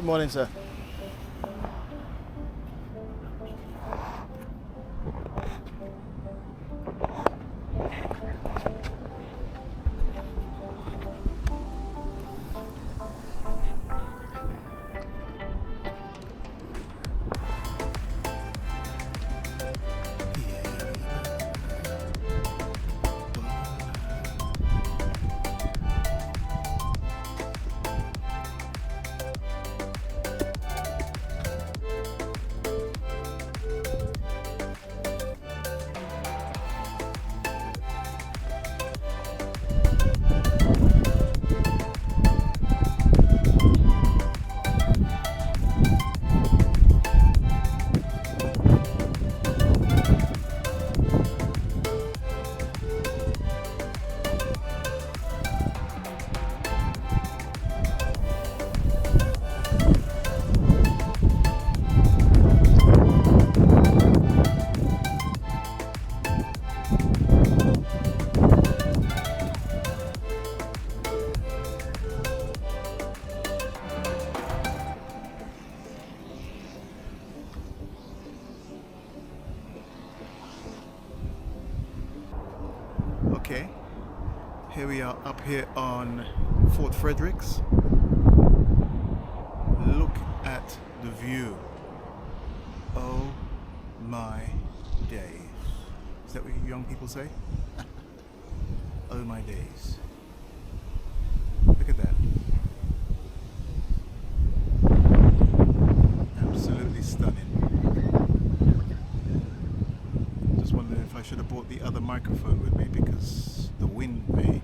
Good morning, sir. Okay, here we are up here on Fort Fredericks. Look at the view. Oh my days. Is that what you young people say? Oh my days. Look at that. Absolutely stunning. Just wondering if I should have brought the other microphone with me because the wind may,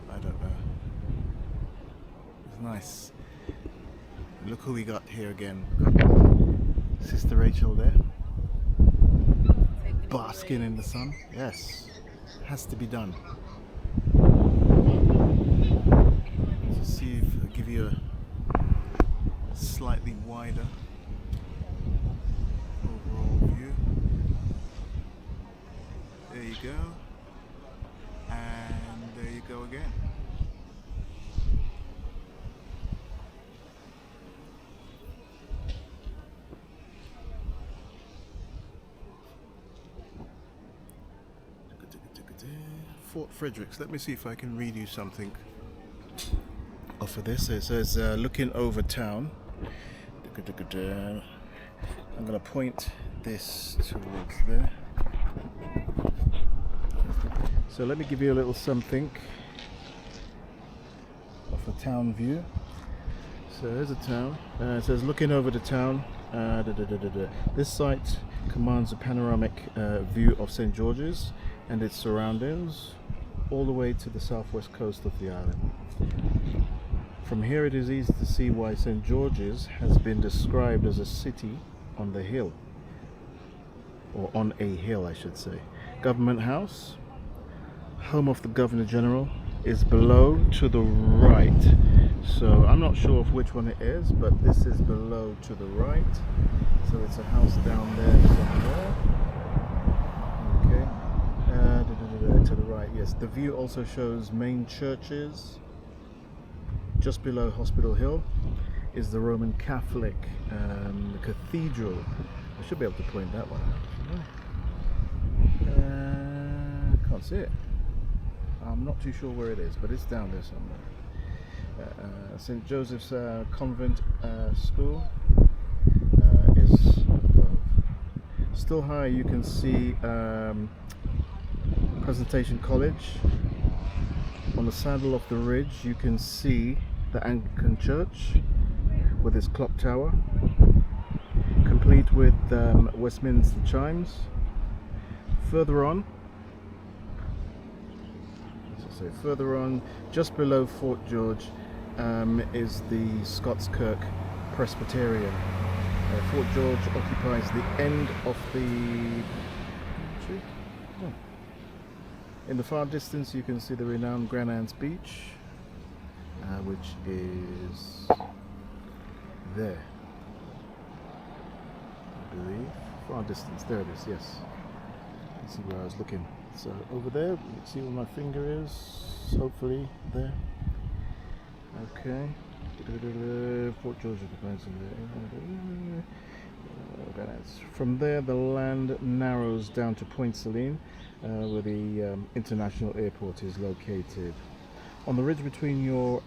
I don't know. It's nice. Look who we got here again. Sister Rachel there. Basking in the sun. Yes. Has to be done. Let's see if I give you a slightly wider overall view. There you go. And there you go again. Fort Fredericks. Let me see if I can read you something off of this. It says looking over town. I'm going to point this towards there. So let me give you a little something of a town view. So there's a town. It says looking over the town. This site commands a panoramic view of St. George's and its surroundings all the way to the southwest coast of the island. From here it is easy to see why St. George's has been described as a city on the hill, or on a hill I should say. Government House, home of the Governor General, is below to the right. So I'm not sure of which one it is, but this is below to the right. So it's a house down there somewhere. Okay. To the right, yes. The view also shows main churches. Just below Hospital Hill is the Roman Catholic cathedral. I should be able to point that one out. Can't see it. I'm not too sure where it is, but it's down there somewhere. St. Joseph's Convent School is above. Still higher you can see Presentation College. On the saddle of the ridge you can see the Anglican Church with its clock tower, complete with Westminster chimes. Further on, just below Fort George, is the Scots Kirk Presbyterian. Fort George occupies the end of the... In the far distance you can see the renowned Grenada's Beach, which is there, I believe. Far distance, there it is, yes. You can see where I was looking. So over there, you can see where my finger is, hopefully there. Okay, Fort George. From there, the land narrows down to Point Celine, where the international airport is located. On the ridge between your,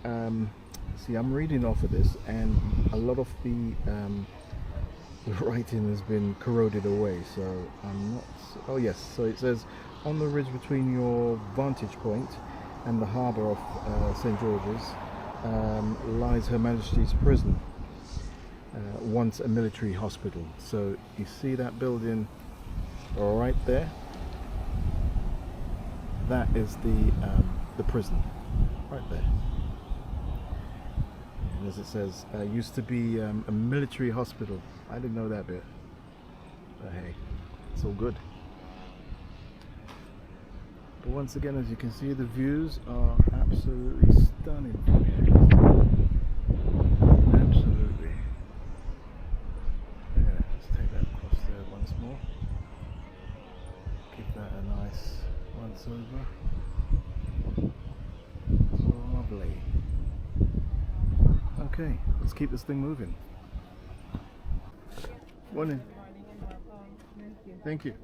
see, I'm reading off of this, and a lot of the writing has been corroded away, so I'm not. Oh yes, so it says on the ridge between your vantage point and the harbour of St George's lies Her Majesty's prison, once a military hospital. So you see that building right there? That is the prison, right there. And as it says, used to be a military hospital. I didn't know that bit, but hey, it's all good. But once again, as you can see, the views are absolutely stunning from here. Absolutely. Yeah, let's take that across there once more. Give that a nice once over. Lovely. Okay, let's keep this thing moving. Morning. Thank you.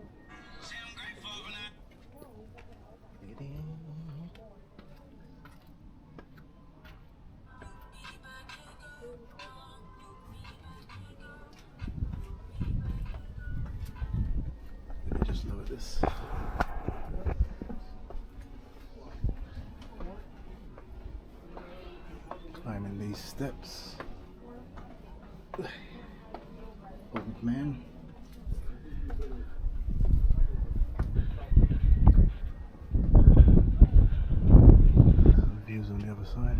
Let me just lower this. Climbing these steps. Old man. Views on the other side.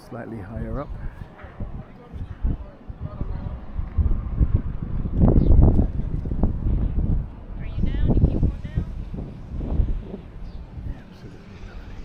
Slightly higher up. Are you down? You keep going down? Yeah, absolutely lovely.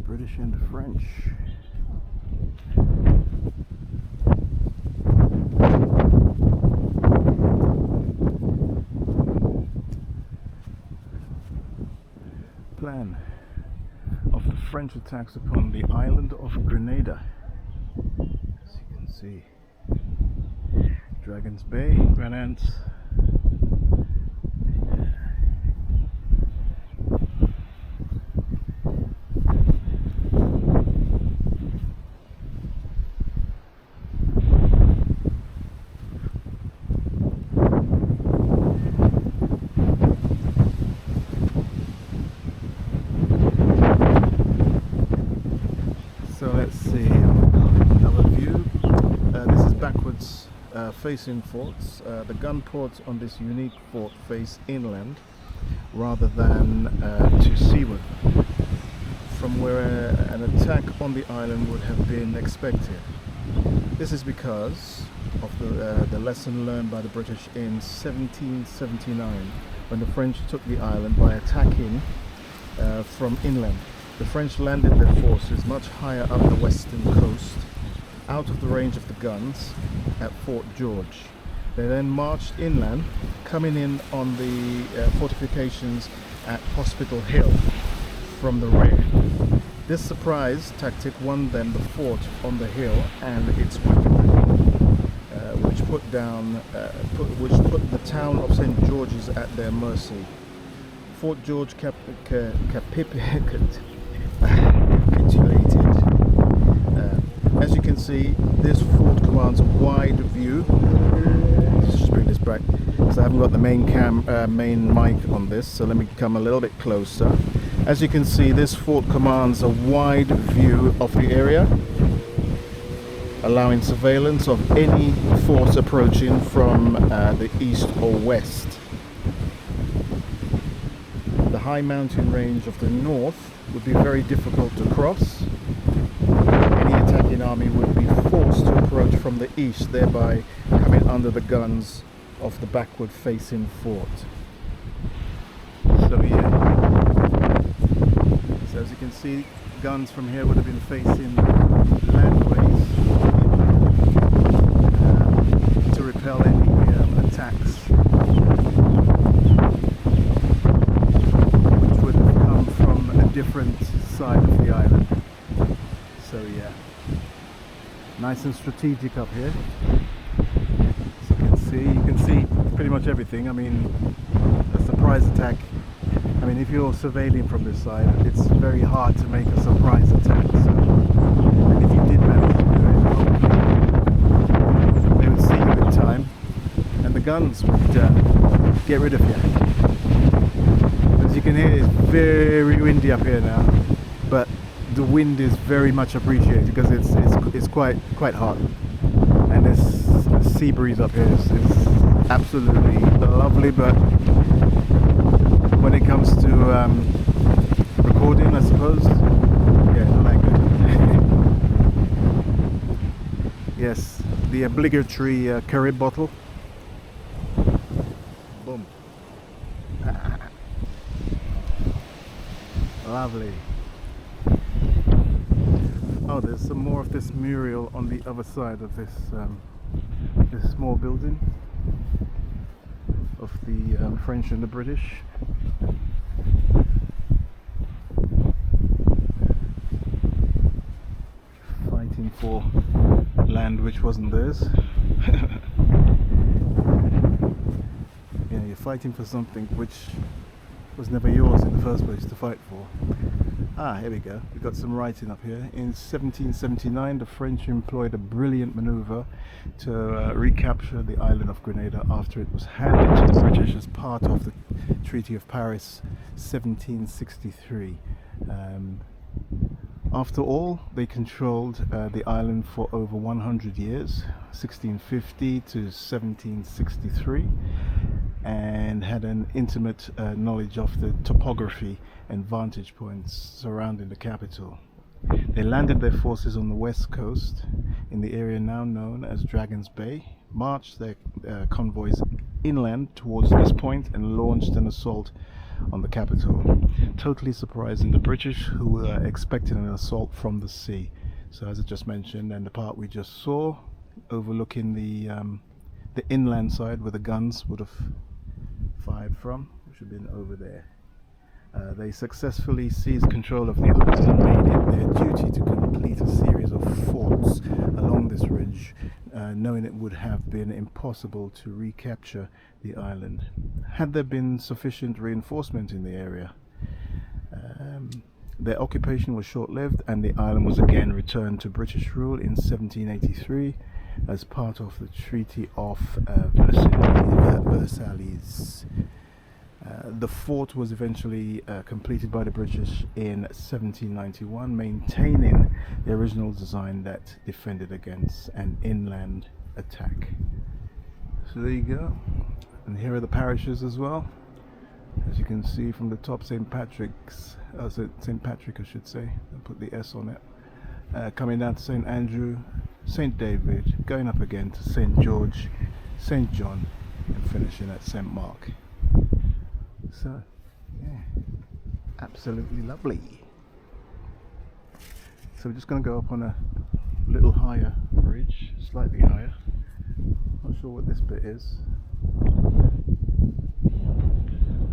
British and French. Plan of the French attacks upon the island of Grenada. As you can see, Dragon's Bay, Grenada. So let's see, another view. This is backwards facing forts. The gun ports on this unique fort face inland rather than to seaward, from where an attack on the island would have been expected. This is because of the lesson learned by the British in 1779, when the French took the island by attacking from inland. The French landed their forces much higher up the western coast, out of the range of the guns at Fort George. They then marched inland, coming in on the fortifications at Hospital Hill from the rear. This surprise tactic won them the fort on the hill and its weaponry, which put the town of St George's at their mercy. Fort George capitulated. As you can see, this fort commands a wide view. Let's just bring this back because I haven't got the main mic on this, so let me come a little bit closer. As you can see, this fort commands a wide view of the area, allowing surveillance of any force approaching from the east or west. The high mountain range of the north would be very difficult to cross. Any attacking army would be forced to approach from the east, thereby coming under the guns of the backward facing fort. So yeah, so as you can see, guns from here would have been facing landways to repel any attacks which would have come from a different side of the island. So yeah, nice and strategic up here. As you can see pretty much everything. I mean, a surprise attack. I mean, if you're surveilling from this side, it's very hard to make a surprise attack. So, and if you did manage to do it, they would see you in time, and the guns would get rid of you. As you can hear, it's very windy up here now, but the wind is very much appreciated because it's quite hot, and this sea breeze up here is absolutely lovely. But when it comes to recording, I suppose, yeah, not that good. Yes, the obligatory Carib bottle. Boom. Lovely. Oh, there's some more of this mural on the other side of this this small building of the French and the British. Fighting for land which wasn't theirs. Yeah, you're fighting for something which was never yours in the first place to fight for. Ah, here we go. We've got some writing up here. In 1779, the French employed a brilliant maneuver to recapture the island of Grenada after it was handed to the British as part of the Treaty of Paris 1763. After all, they controlled the island for over 100 years, 1650 to 1763, and had an intimate knowledge of the topography and vantage points surrounding the capital. They landed their forces on the west coast in the area now known as Dragon's Bay, marched their convoys inland towards this point, and launched an assault on the capital, totally surprising the British, who were expecting an assault from the sea. So as I just mentioned, and the part we just saw overlooking the inland side where the guns would have fired from, which would have been over there. They successfully seized control of the island and made it their duty to complete a series of forts along this ridge, knowing it would have been impossible to recapture the island had there been sufficient reinforcement in the area. Their occupation was short-lived, and the island was again returned to British rule in 1783 as part of the Treaty of Versailles. The fort was eventually completed by the British in 1791, maintaining the original design that defended against an inland attack. So there you go. And here are the parishes as well. As you can see from the top, St. Patrick's, St. Patrick I should say, I'll put the S on it. Coming down to St. Andrew, St. David, going up again to St. George, St. John, and finishing at St. Mark. So, yeah, absolutely lovely. So we're just going to go up on a little higher ridge, slightly higher. Not sure what this bit is.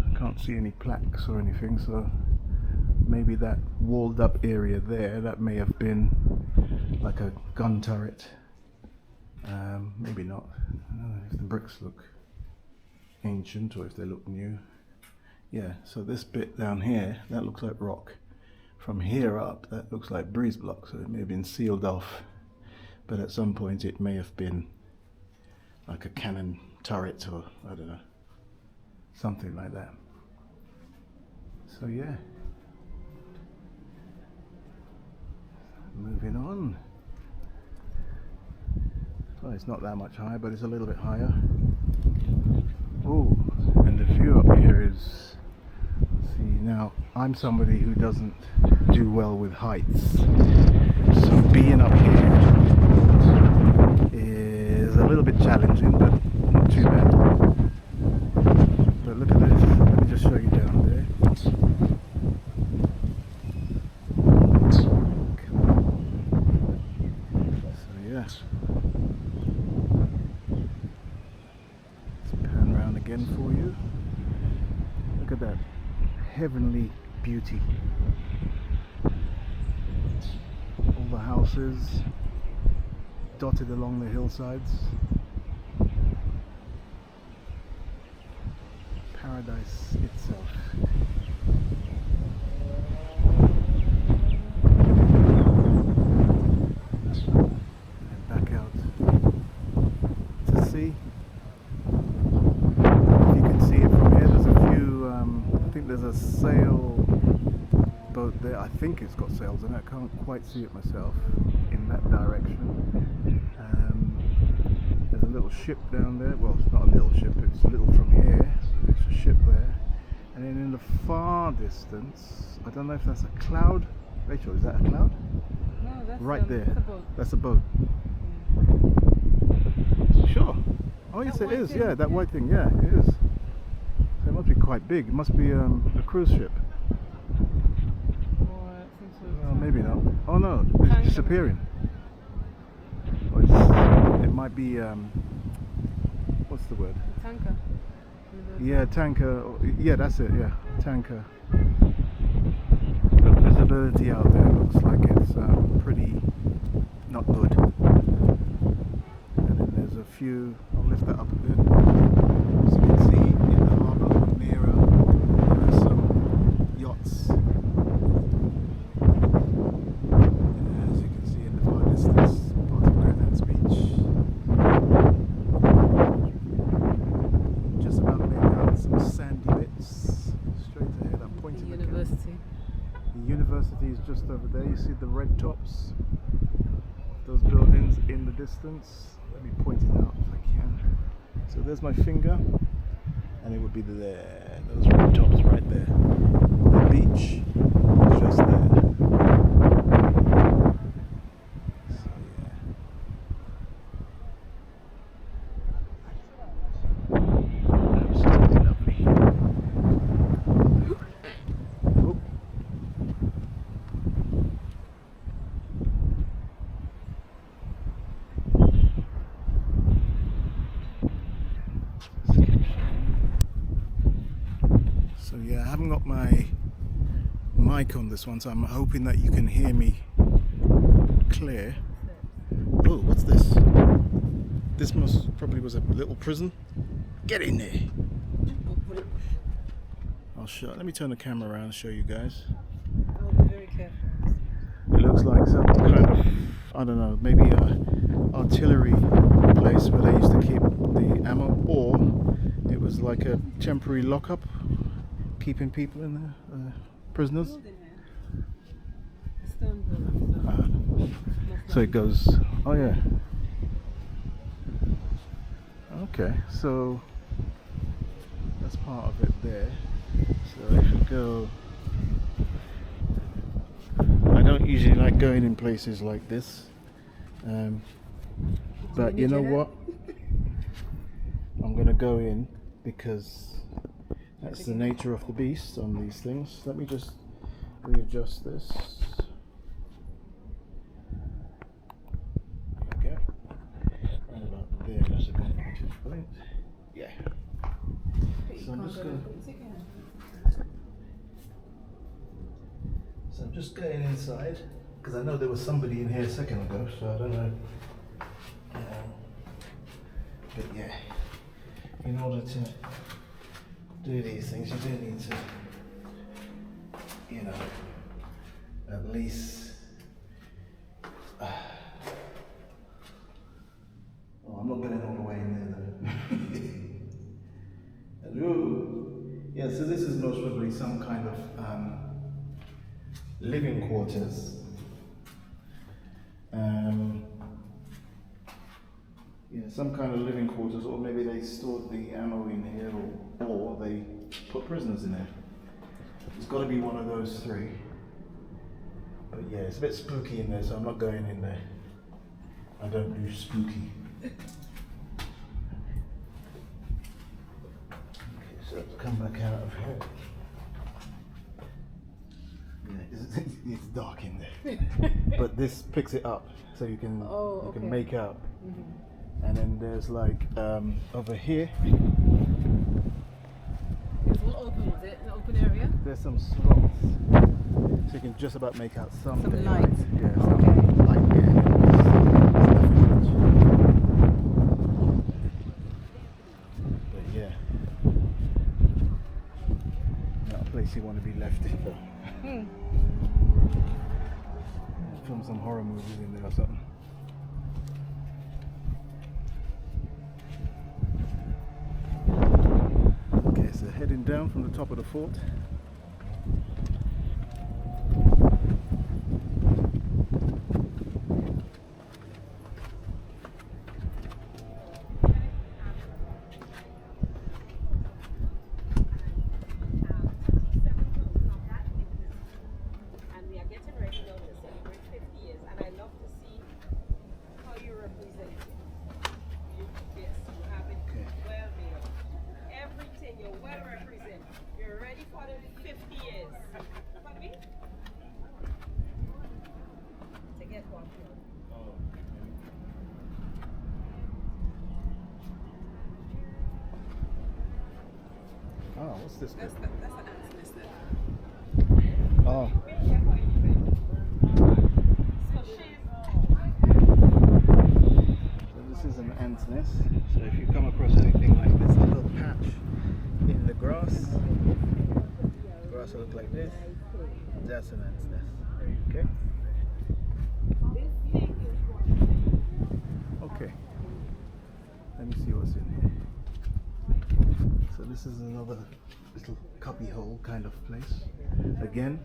I can't see any plaques or anything, so maybe that walled up area there, that may have been like a gun turret. Maybe not. I don't know if the bricks look ancient or if they look new. Yeah, so this bit down here, that looks like rock. From here up, that looks like breeze block, so it may have been sealed off. But at some point it may have been like a cannon turret or, I don't know, something like that. So yeah. Moving on. Well, it's not that much higher, but it's a little bit higher. Oh, and the view up here is... See, now, I'm somebody who doesn't do well with heights. So being up here is a little bit challenging, but not too bad. But look at this. Let me just show you down there. So yeah. Let's pan around again for you. Look at that heavenly beauty. All the houses dotted along the hillsides. Paradise itself. And back out to sea. If you can see it from here, there's a few, I think there's a sail boat there. I think it's got sails in it. I can't quite see it myself in that direction. There's a little ship down there. Well, it's not a little ship, it's little from here. There's a ship there. And then in the far distance, I don't know if that's a cloud. Rachel, is that a cloud? No, that's Right there. That's a boat. That's a boat. Sure. Oh yes, it is. Yeah, that white thing. Yeah, it is. So it must be quite big. It must be a cruise ship. Or some sort of Well, maybe not. Oh no, Tanker. it's disappearing. Or it might be. What's the word? tanker. Yeah, tanker. Yeah, that's it. Yeah, tanker. The visibility out there looks like it's pretty not good. And then there's a few. I'll lift that up a bit. As you can see in the harbour nearer, there are some yachts. And as you can see in the far distance, part of Grenada's beach. Just about made out some sandy bits. Straight ahead, I'm pointing The the camera. university. The university is just over there. You see the red tops? Those buildings in the distance. Let me point it out if I can. So there's my finger, and it would be there. Those red tops right there. The beach is just there. So yeah. Absolutely lovely. Oh. So yeah, I haven't got my mic on this one, so I'm hoping that you can hear me clear. Oh, what's this? This probably was a little prison. Get in there. I'll show. Let me turn the camera around and show you guys. I'll be very careful. It looks like some kind of, I don't know, maybe a artillery place where they used to keep the ammo, or it was like a temporary lockup, keeping people in there, prisoners. Stone building. So it goes, oh yeah. Okay, so that's part of it there. So if you go, I don't usually like going in places like this, but you know what? I'm gonna go in because that's the nature of the beast on these things. Let me just readjust this. There we go. Right about there, that's a good vantage point. Yeah. So I'm just going inside because I know there was somebody in here a second ago, so I don't know. But yeah, in order to do these things, you do need to, you know, at least. Oh, I'm not getting all the way in there though. Hello. Yeah, so this is most probably some kind of living quarters. Yeah, some kind of living quarters, or maybe they stored the ammo in here, or they put prisoners in there. It's got to be one of those three. But yeah, it's a bit spooky in there, so I'm not going in there. I don't do spooky. Okay, so let's come back out of here. Yeah, it's dark in there. But this picks it up, so you can make out. Mm-hmm. And then there's like over here. It's all open, is it? An open area? There's some slots, so you can just about make out some light. Yeah, some light. Yeah. But yeah, not a place you want to be left in though. Film some horror movies in there or something. Okay, so heading down from the top of the fort. Oh, what's this bit? That's an ants nest there. Oh. So this is an ant's nest. So if you come across anything like this, a little patch in the grass will look like this. That's an ant's nest. Okay. Okay. Let me see what's in here. So this is another little cubby hole kind of place. Again,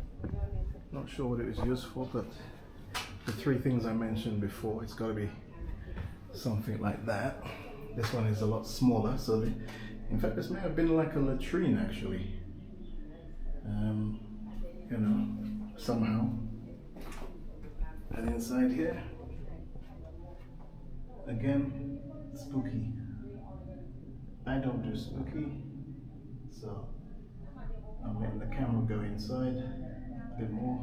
not sure what it was used for, but the three things I mentioned before, it's got to be something like that. This one is a lot smaller, so in fact this may have been like a latrine actually. You know, somehow. And inside here, again, spooky. I don't do spooky, so I'm letting the camera go inside a bit more.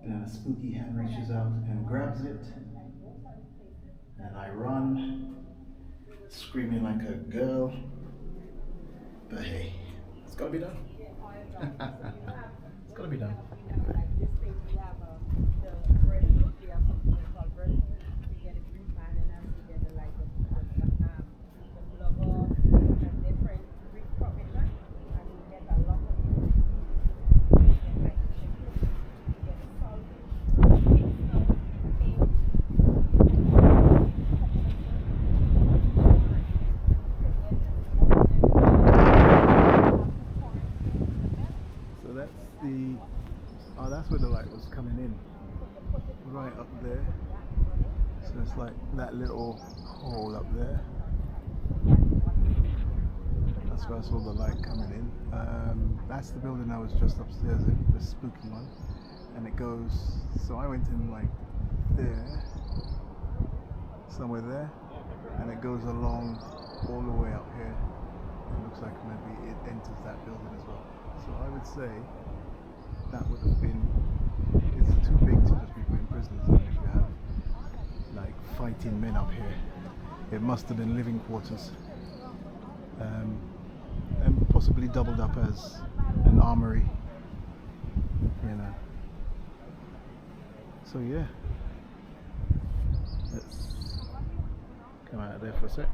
And a spooky hand reaches out and grabs it, and I run, screaming like a girl. But hey, it's gotta be done. It's gotta be done. That's where the light was coming in, right up there. So it's like that little hole up there. That's where I saw the light coming in. That's the building I was just upstairs in, the spooky one. And it goes, so I went in like there, somewhere there, and it goes along all the way up here. It looks like maybe it enters that building as well. So I would say that would have been, it's too big to just be putting prisoners in if you have like fighting men up here. It must have been living quarters, and possibly doubled up as an armory, you know. So yeah, let's come out of there for a sec.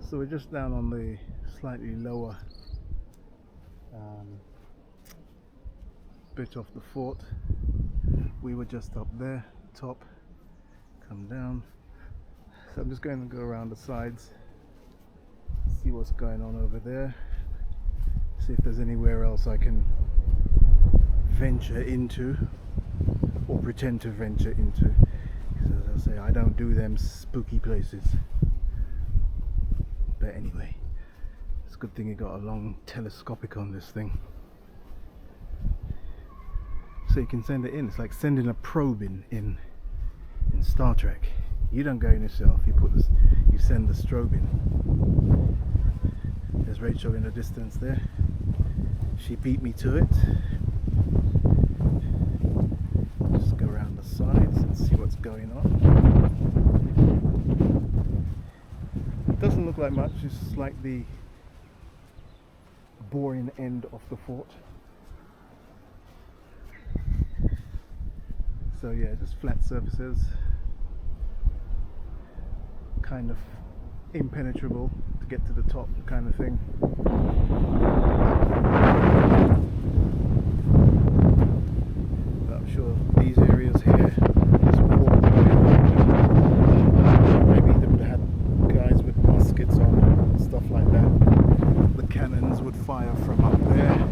So we're just down on the slightly lower bit of the fort. We were just up there, top, come down. So I'm just going to go around the sides, see what's going on over there, see if there's anywhere else I can venture into or pretend to venture into, because as I say, I don't do them spooky places. But anyway, it's a good thing you got a long telescopic on this thing, so you can send it in. It's like sending a probe in Star Trek. You don't go in yourself, you send the strobe in. There's Rachel in the distance there. She beat me to it. Just go around the sides and see what's going on. It doesn't look like much, it's like the boring end of the fort. So yeah, just flat surfaces, kind of impenetrable to get to the top kind of thing. But I'm sure these areas here, this wall, maybe they would have had guys with muskets on, stuff like that. The cannons would fire from up there,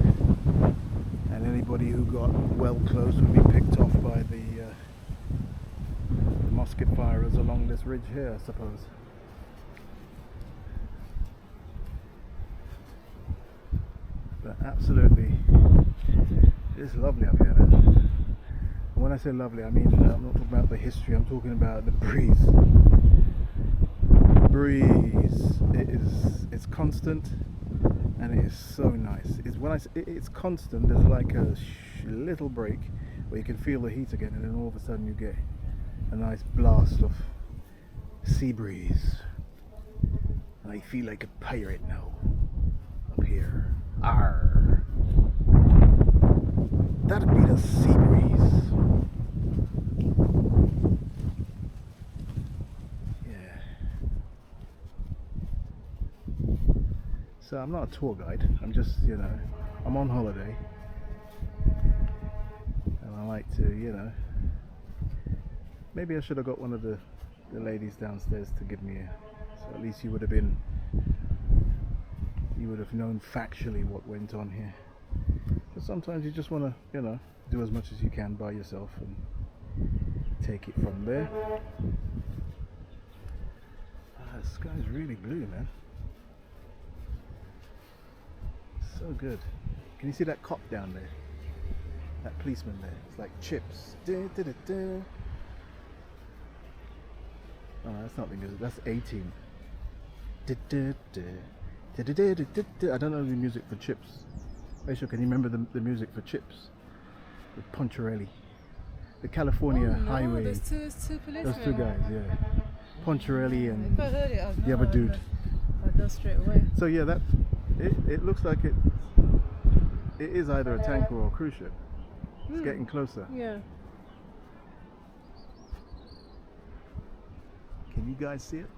and anybody who got well close would be picked off by the musket firers along this ridge here, I suppose. But absolutely, it's lovely up here, man. And when I say lovely, I mean I'm not talking about the history. I'm talking about the breeze. The breeze. It's constant, and it is so nice. It's constant. There's like a little break where you can feel the heat again, and then all of a sudden you get a nice blast of sea breeze. And I feel like a pirate now up here. Arr! That'd be the sea breeze. Yeah. So I'm not a tour guide. I'm just, I'm on holiday, and I like to, maybe I should have got one of the ladies downstairs to give me so at least you would have known factually what went on here. But sometimes you just want to, do as much as you can by yourself and take it from there. The sky's really blue, man. So good. Can you see that cop down there? That policeman there. It's like chips. Oh, that's not the music. That's 18. I don't know the music for Chips. Rachel, can you remember the music for Chips? With Poncherelli. The California Highway. There's two policemen. Those two guys, yeah. Poncherelli and If I heard it, the other dude. I'd know straight away. So yeah, it looks like it is either a tanker or a cruise ship. It's getting closer. Yeah. Can you guys see it?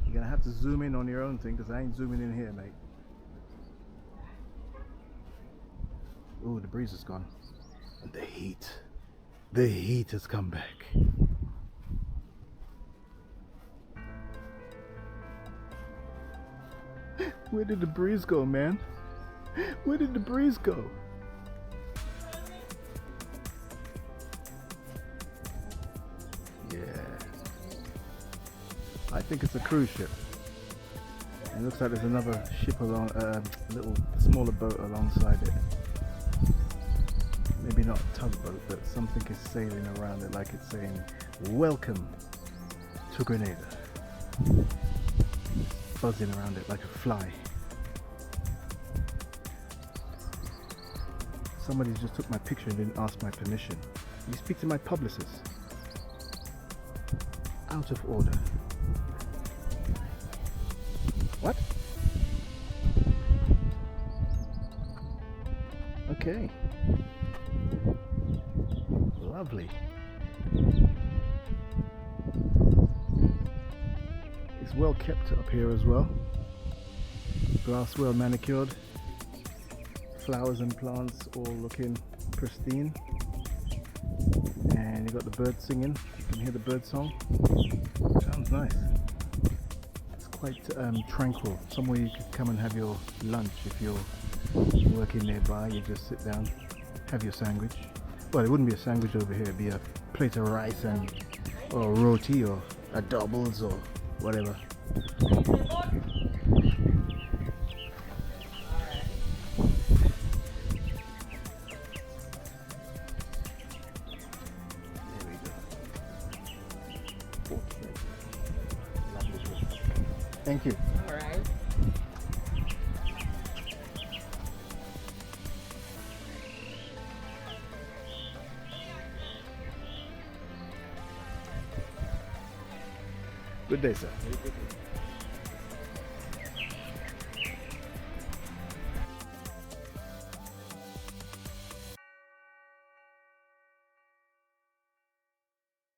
You're gonna have to zoom in on your own thing, because I ain't zooming in here, mate. Ooh, the breeze is gone. And the heat has come back. Where did the breeze go, man? Where did the breeze go? Yeah. I think it's a cruise ship. It looks like there's another ship along, a little smaller boat alongside it. Maybe not a tugboat, but something is sailing around it like it's saying, "Welcome to Grenada." Buzzing around it like a fly. Somebody just took my picture and didn't ask my permission. You speak to my publicist. Out of order. What? Okay. Lovely. It's well kept up here as well. Glass well manicured. Flowers and plants all looking pristine. And you got the birds singing. You can hear the bird song. Sounds nice. It's quite tranquil. Somewhere you could come and have your lunch if you're working nearby. You just sit down, have your sandwich. Well, it wouldn't be a sandwich over here. It'd be a plate of rice and or roti or a doubles or whatever. There we go. Fort Frederick. Lovely place. Thank you. All right. Good day, sir.